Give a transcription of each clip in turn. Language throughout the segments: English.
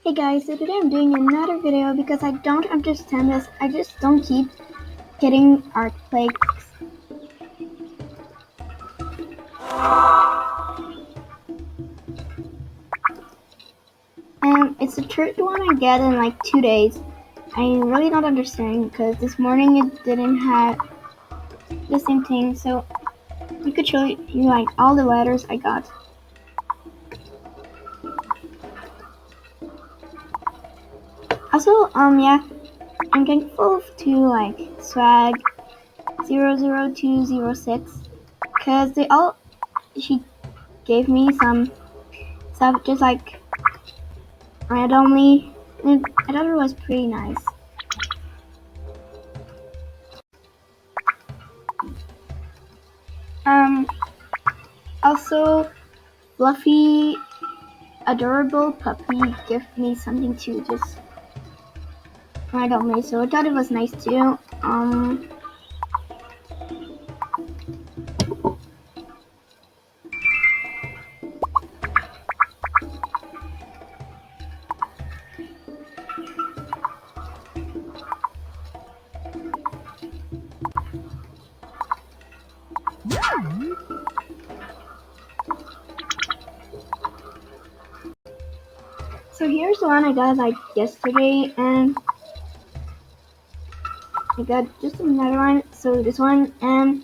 Hey guys, so today I'm doing another video because I don't understand this. I just don't keep getting art plagues. And it's the third one I get in like 2 days. I really don't understand because this morning it didn't have the same thing. So I could show you like all the letters I got. Also, yeah, I'm thankful to like swag 00206 because she gave me some stuff just like randomly, and I thought it was pretty nice. Um, Also, Fluffy, adorable puppy gave me something to just randomly, so I thought it was nice too. So here's the one I got like yesterday, and I got just another one. So this one, and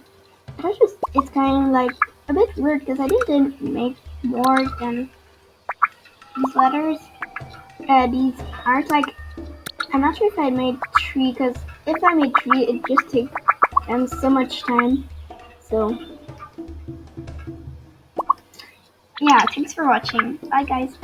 I thought it's kind of like a bit weird because I didn't make more than these letters. These hearts, like I'm not sure if I made three, because if I made three, it just takes so much time. So yeah, thanks for watching. Bye guys.